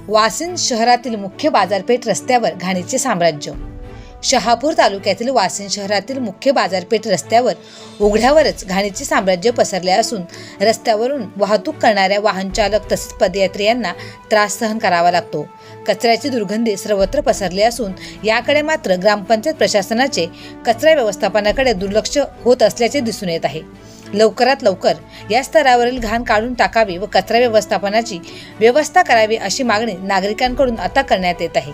वासिंद शहरातील मुख्य बाजारपेठ रस्त्यावर घाणीचे साम्राज्य। शहापूर तालुक्यातील वासिंद शहरातील मुख्य बाजारपेठ रस्त्यावर उघड्यावरच घाणीचे साम्राज्य पसरले असून रस्त्यावरून वाहतूक करणाऱ्या वाहन चालक तसेच पदयात्रियांना त्रास सहन करावा लागतो। कचऱ्याची दुर्गंधी सर्वत्र पसरली असून याकडे मात्र ग्रामपंचायत प्रशासनाचे कचरा व्यवस्थापनाकडे दुर्लक्ष होत असल्याचे दिसून येत आहे। लवकरात लवकर या स्तरावरील घाण काढून टाकावी व कचरा व्यवस्थापनाची व्यवस्था करावी अशी मागणी नागरिकांकडून आता करण्यात येत आहे।